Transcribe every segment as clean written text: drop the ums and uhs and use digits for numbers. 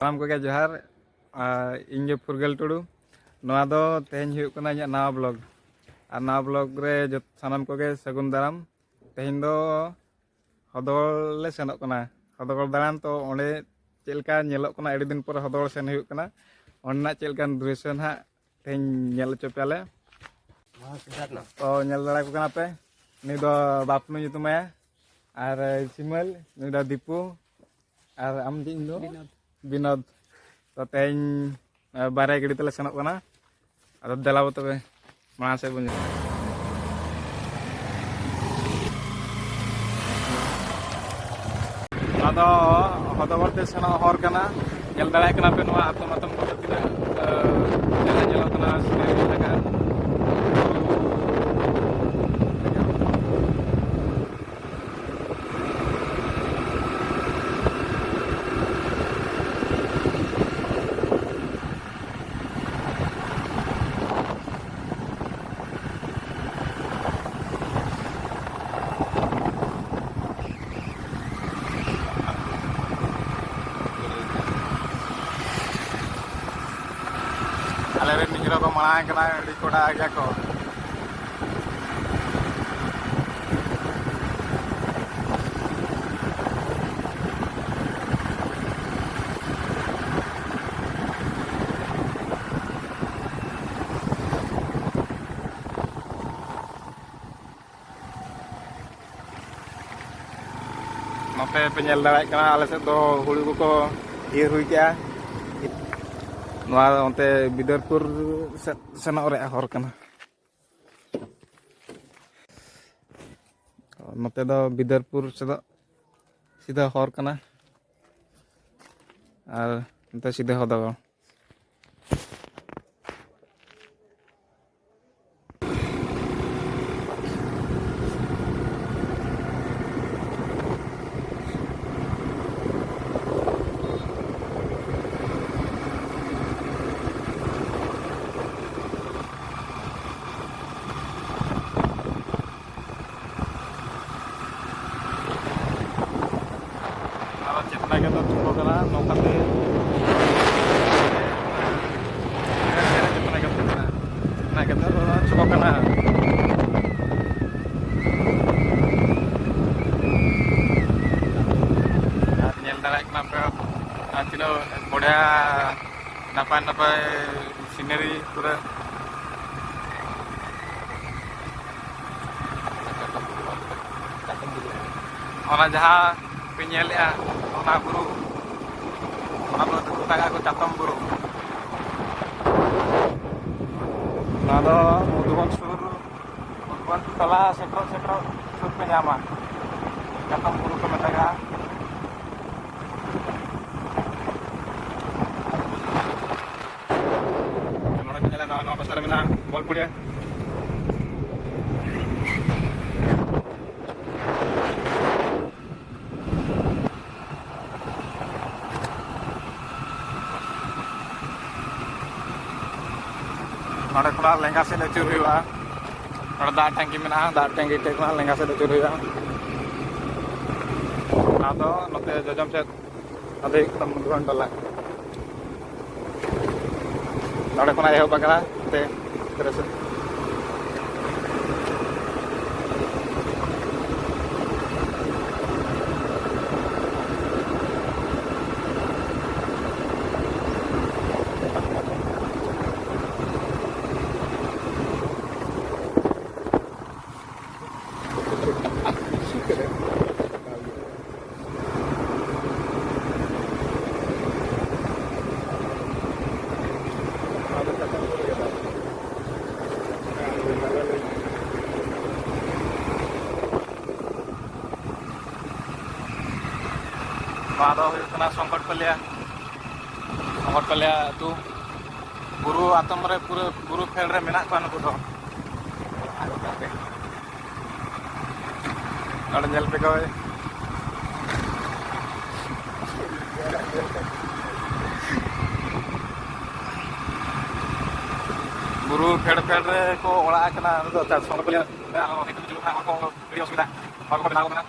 Salam koge johar, inge Purgel Tudu. Noa do tehny huyuk kana inyak nawa blog. Ar nawa blog re jot sanam koge sagun daram. Tehny do hodol le senok kana. Hodol daram to onde chelka nyelok kana edi din pore hodol sen huyuk kana. Onna chelkan dression ha tehny nyel chopale. To nyel dara ko kana pe. Ni do bapnu nyutumaya. Ar Simal, ni do Dipu. Ar am jing do Binod. To tehny bare gidi tele senok kana. Ado dela bo tobe mase bunyi. Ado hodol te senok hor kana. Nyel dara kana pe noa atom ko tina jalan nyelok kana sendiri kan. Alere nihiro ko mana kana di koda agya ko. Note penyel darat kana ale sed do hulu ko ir hui kya. Noa onte Bidarpur senok rek hor kana. Note do Bidarpur sedok sida hor kana. Ar onte sida hodol. Chetna ke to chuko kana nokate chetna ke to chuko kana nyel darat kana pe tino boda napai scenery pura ona jaha penyel ya ona buru ona do tutaga ko Chatom buru nado Mudhuban tala setro sur pe nyama Chatom buru ko metaga nona penyel na pasar mena bol pudia nade kona lenga se lecur huyuga nade da tangki mena da tangki te kona lenga se lecur huyuga ado note jojom set ade kona Mudhuban tola nade kona ehok bagala te terus Ado huyuk kana Songkot Palya tu buru atom re pura buru fel re menak ko nuku do ade nyel pe koy buru fel re ko ola kana do ta Songkot Palya itu juga ako video sudah ako bina ko mana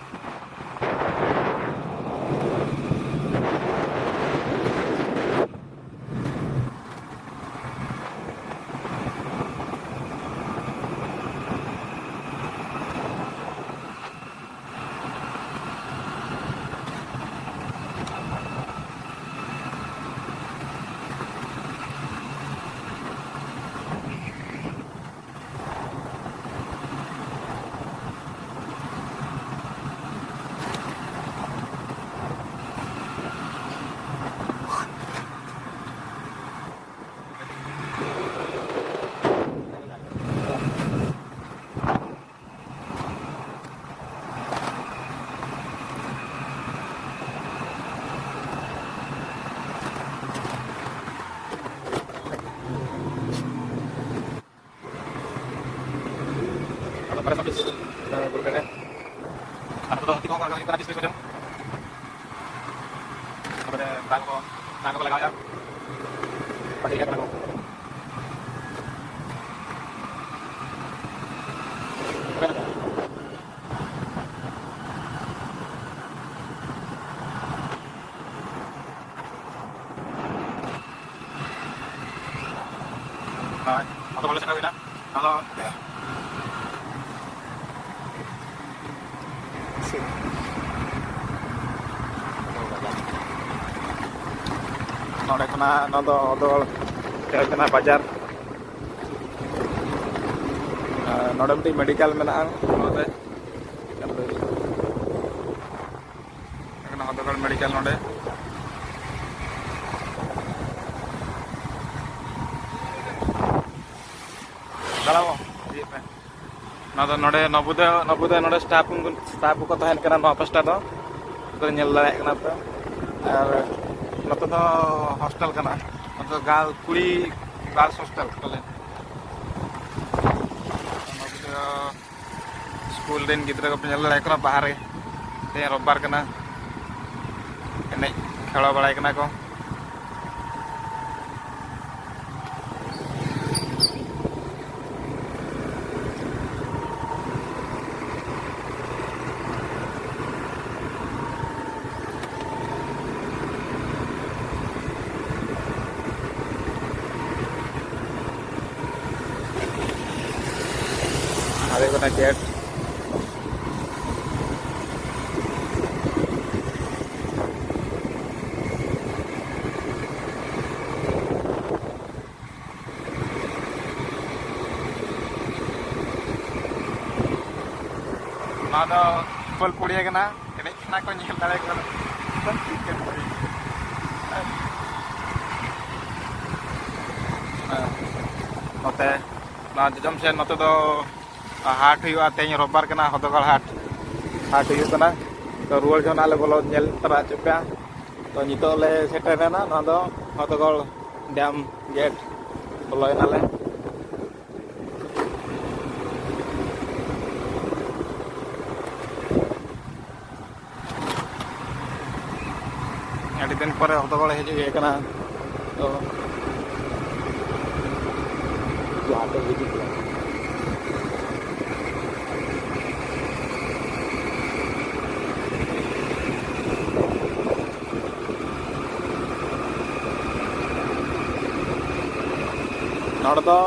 pada habis burgernya. Ada tuh tiko kalau kita habis aja. Ada tango lagi ya. Pasti kita tango. Atau kalau saya kawin kalau nore kena nodo odol kena bajar nore mesti medical menaan nore kena odol medical nore kalau nado nore nobude nore staff ko tahen kana no pasta do to nyel lare kana pa ar noto do hostel kana noto gal kuri girls hostel kale school den gidra ko nyel lare kana bahare te robar kana ene khela balai kana ko ada kena jet nado bol pulia kena ini kena ko nyel dale kana note na jom sen note do हाट हुआ तेज रोबार कना हदगल हाट हुआ कना तो रुआर जो नाले बोलो nail तरा चुका तो नितो ले सेटरना ना दो हदगल डैम गेट बोलो नाले अड़ी दिन पर हदगल हजे कना तो हाट हिजू नोड़ो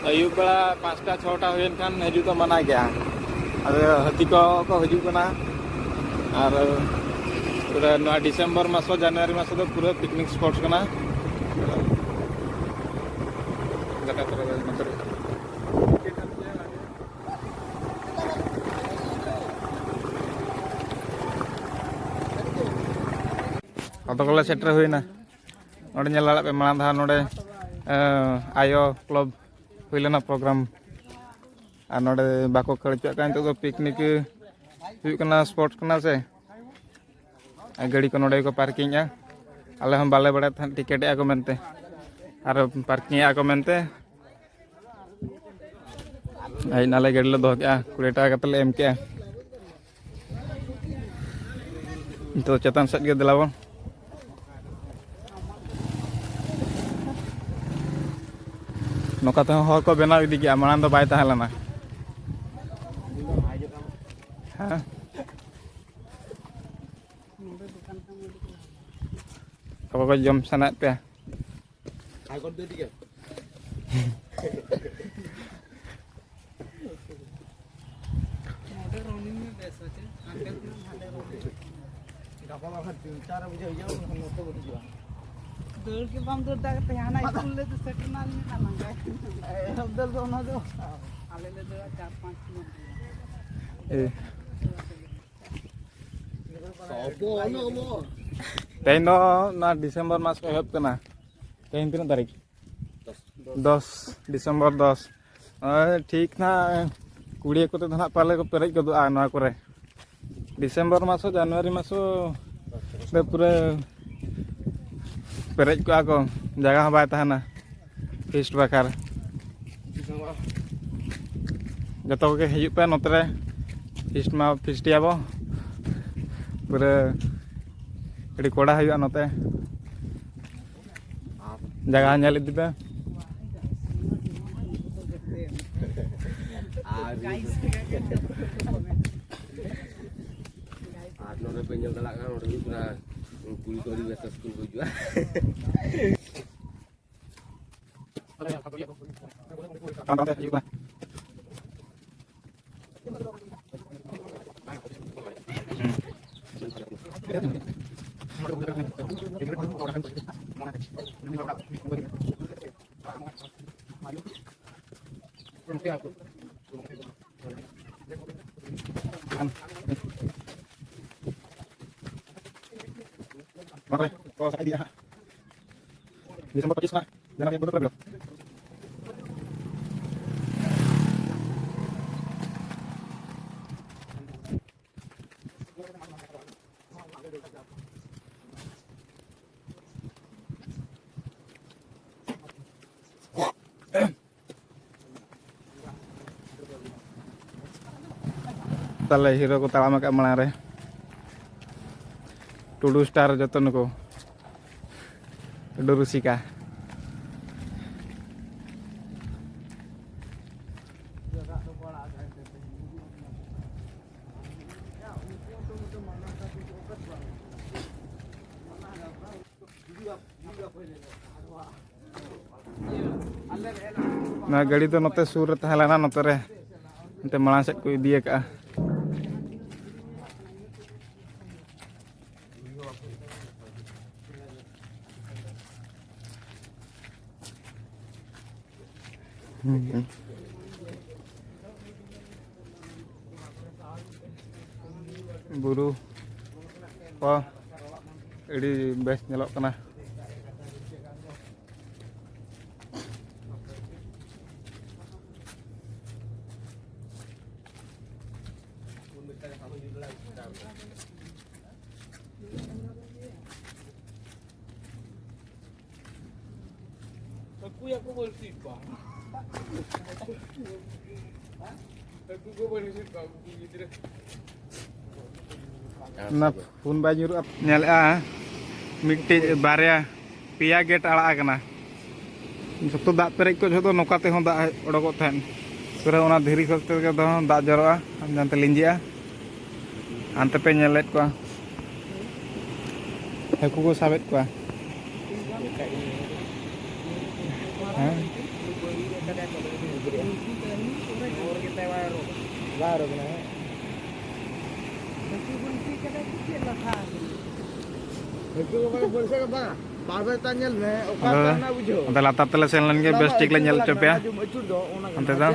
अयुब बेला 5टा 6टा हुएन खान हजू तो मना गया हाथी को हजूना और पूरा डिसेम्बर मासो जानुआरी मासो तो पूरा पिकनिक स्पॉट्स कना हतगल सेटर हुईना नोड़े नेल लाला पे माना धा नोड़े आयो क्लब हुईलेना प्रोग्राम और नोड़े बाको खर्चा का तो पिकनिक हुईकना स्पॉट कना से गाड़ी को नोड़े को पार्किंग आले हम बाले बड़ा था टिकेट को मेनते और पार्किंग को मेनते आई नाले गाड़ी ले दो क्या 20 टाका कतले एम के तो चेतन सेट के दिलाबो नौका तो हर को बनाव इदी गया माना तो बाय ताहलना हां अब को जम सना पे आइ कर दे दिके मोटे रनिंग में बेस আছে अंडर भाले रोटे गापा बाखा 3-4 बजे हो जाओ हम तो बोली जा दौड़ के बम दौड़ तक यहाँ स्कूल ले तो सेट ना लंगा उधर तो ना जो आले ले दो 4-5 किलोमीटर तेन ना डिसेम्बर मास को एहब कना तेन तीन तारीख 10 डिसेम्बर 10 ठीक ना 20 को तो ना पाले को पेरेज को ना करे डिसेम्बर मासो जानुआरी मासो पूरा पेरेज को जगह बाय तहना फिस्ट बाकार जतो के हिजुग पे नोते रे फिस्टियाबो पूरा अड़ी कोड़ा हुआ नोते जगह नेल इदी पे नोरे पे ñel dalak kan nोरे पूरा कुली तोरी बेस स्कूल को जुआ Oke, kalau saya dia. Bisa sempat pergi sana. Jangan yang betul lagi. Tale hero ko tala mak malare. Tudu star joton ko. Tudu rusika. Nah gadi to note sur tahalana note re. Nte malang set ko idiye ka. Buru ko adi best nyelok kana. Aku boleh sih pak. Aku boleh sih pak. Na phun ba nyuruh nyal mikti barya pia gate ala kana. Joto dak perej ko joto nokate hon dak odokot thahen. Pura ona dhiri khokte ke do dak joroa jante linjia. Ante pe nyelet ko. Haku ko sabet ko. Ante latar tele sen lan ge best tik le nyel cop ya. Ante ta.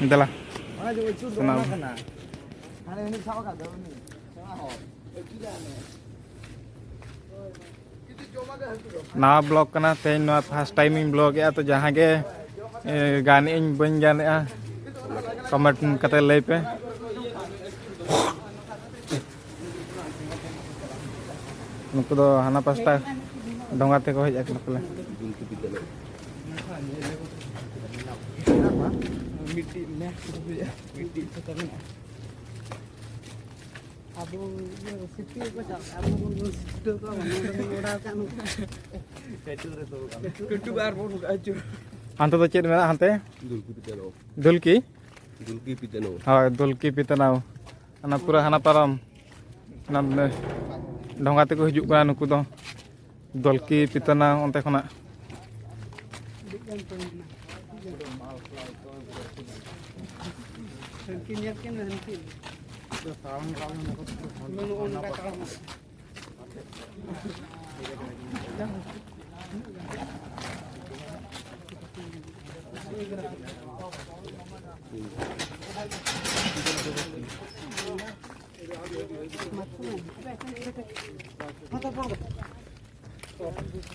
Ante lah. ना blog करना तेन ना first time in blog या तो जहाँ के गाने इन बन जाने कमेंट कते ले पे नुकु दो हाना पास्ता डोंगा ते को हज एकला पले मिट्टी में मिट्टी से Abu sipi ko sa abu sipi ko modal kan kutu bar bon aju ante to chet mena ante dulki pitano ha dulki pitano ana pura hana param na ढोंगा ते को हिजुग kana nuku do dulki pitana onte khona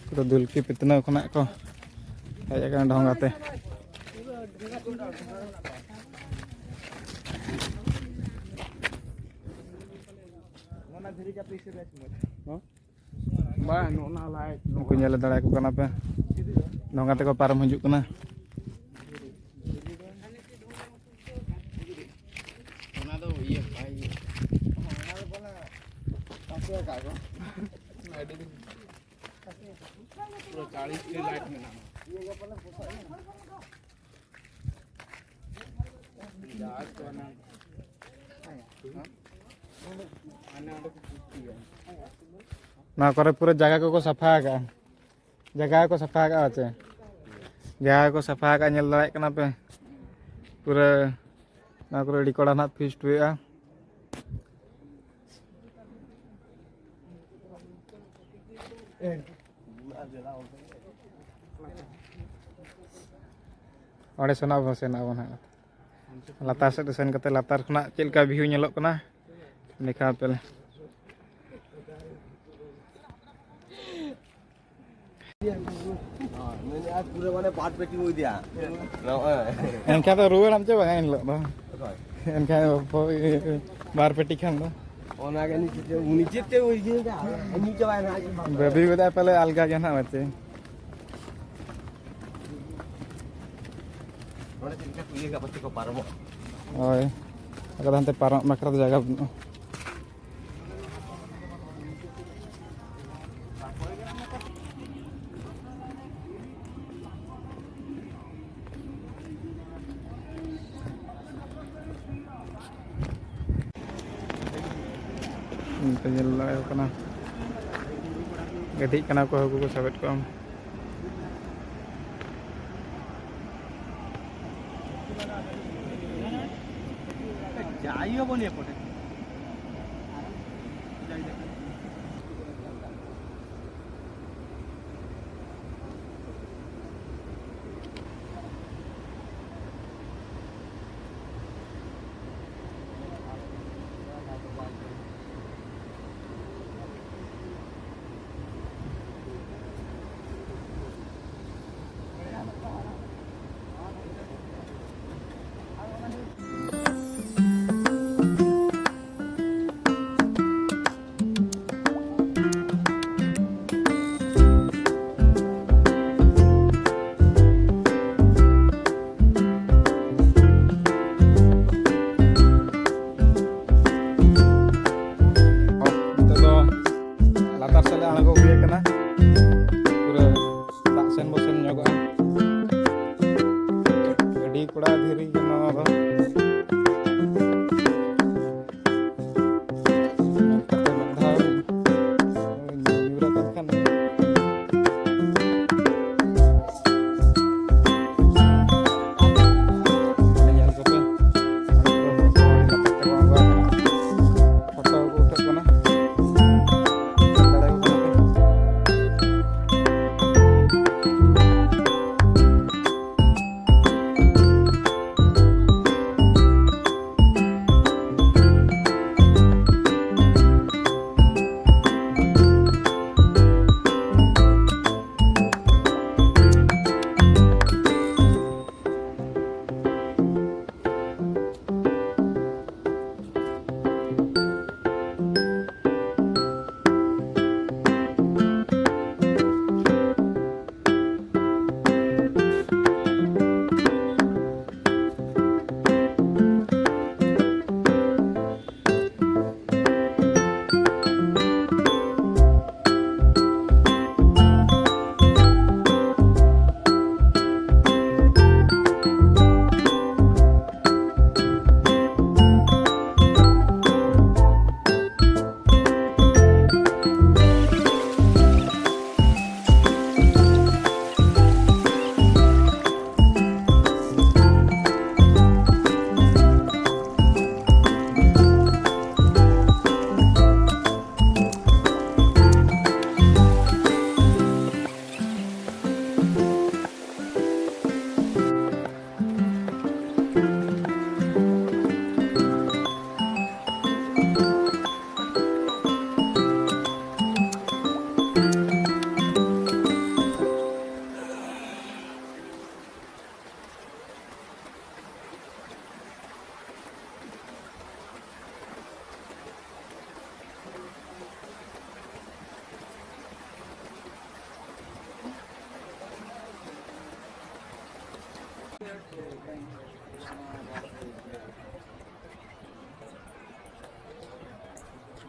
Kita dulki pitna khona ko hej akana ढोंगा te Bah, nona lai. Nuku nyala dara ko kana pe. ढोंगा te ko param hijuk kana. ना करे पूरा जगह को सफा का जगह को सफा का आचे जगह को सफा का नेल दाड़े कना पे पूरा ना करे अड़ी कोड़ा ना फिस्ट हुआ और सेना बो लातार से सेन कते लातार खना चेलका व्यू नेलोग कना देखा पे मैंने आज पूरे वाले पार्ट पेटी हुई दिया एनका तो रुवे नाम चे बा इन लोग एनका बार पेटी खान दो ओना के नीचे ते हुई गई का नीचे वाला ना बेबी को दा पहले अलगा के ना बच्चे ओना चिंता कुली का बच्चे को पारमो ओए अगर हंते पारम मकरा जगह Penyelai kena gadik kena aku sabet kom जाइयो बने पड़े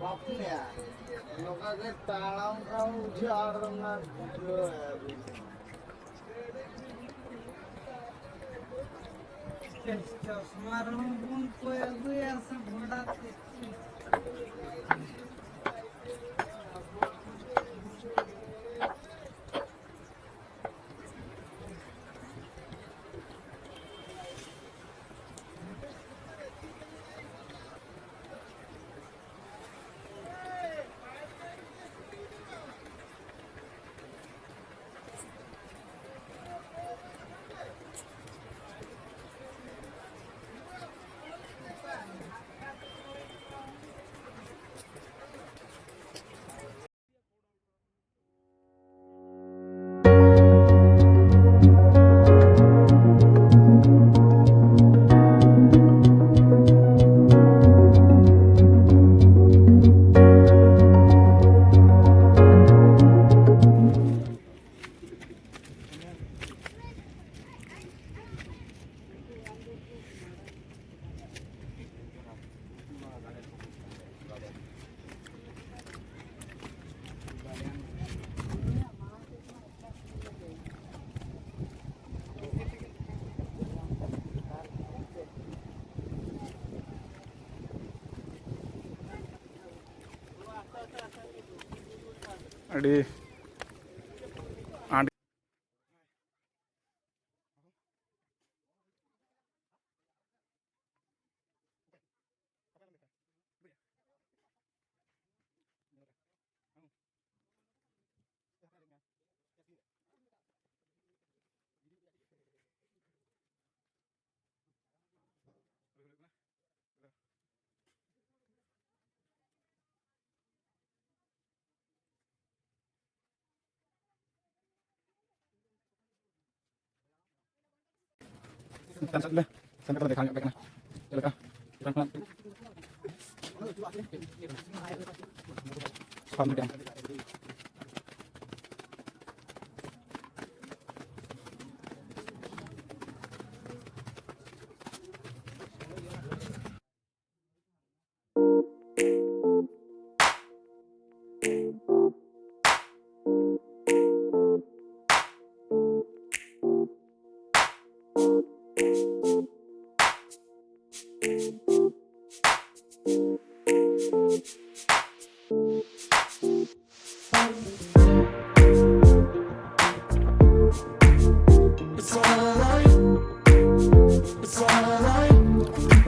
Bapaknya, noka ke talang kau jarang jual. Chasma pun koi agu ya sabunda. Adi adi sampai kalau dekanya kayak mana? Coba pelan pelan.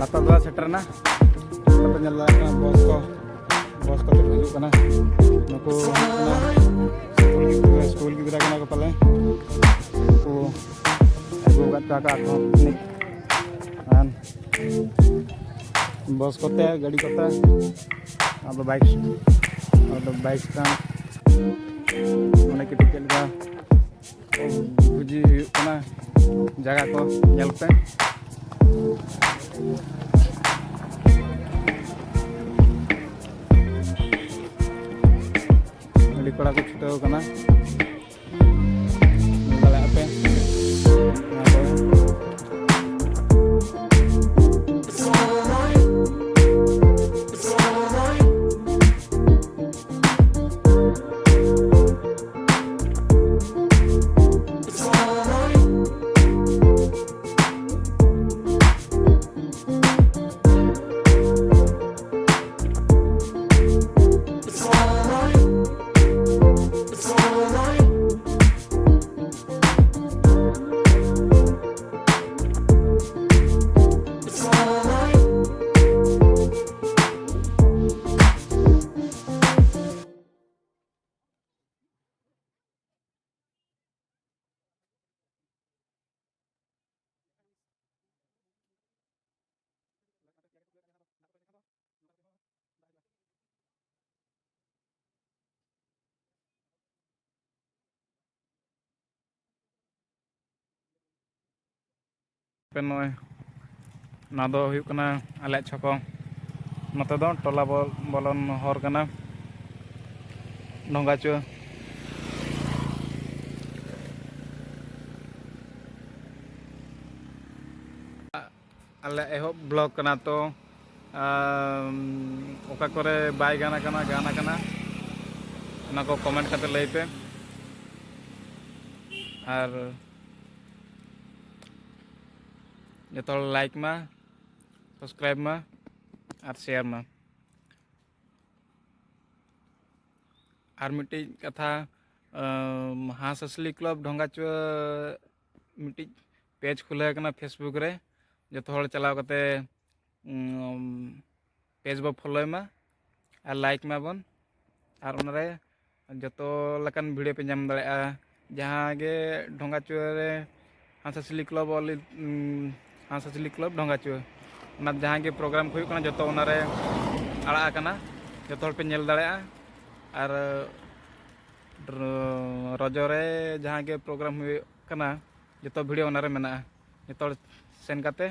Latar dua setter na, kita nyalakan bos ko terhidup kana, naku na school gidra kana ko pala, ko aku kat kakak ko nik, an bos ko te gadi ko te, apa bike kan, mana kita kelga, puji kana jaga ko nyelpe. Di kola ko chutaw kana wala ape penoi nado huyuk kana ale choko note do tola bolon hor kana nonga chu ale ehop blog kana to oka kore bai gana kana ona ko comment kate lay pe ar joto like ma subscribe ma ar share ma আর মিটি কথা হাঁস আসলি club ঢঙ্গাচুয়া মিটি page খুলে কনা Facebook রে যত হল চালাও কতে পেজ বো ফলো মা আর লাইক মা বন আর ওনারে যত লকান ভিডিও पे नाम दाड़ा जहाँ गे ढोंगाचुआ रे हांस असली क्लब वाली हांस असली क्लब ढोंगाचुआ ओना जहाँ गे प्रोग्राम हुई कना जतो ओनारे आड़ा कना जतो हल पे नेल दाड़ा और रजरे जहाँ के प्रोग्राम हुई कना जतो वीडियो ओनारे मेना जतो सेन काते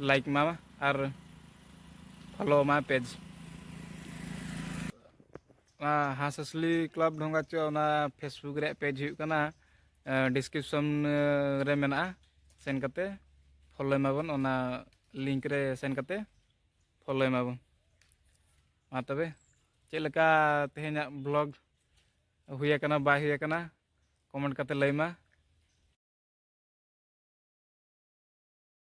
लाइक मा और फॉलो मा पेज हांस असली क्लब ढोंगाचुआ ओना फेसबुक रे पेज हुई कना डिस्क्रिप्शन रे मेना सेन काते फॉलो माबन ओना लिंक रे सेन काते फॉलो माबन मा तबे चेक लका तेहेना ब्लॉग हुई कना बाय हुई कना कमेंट काते लय मा।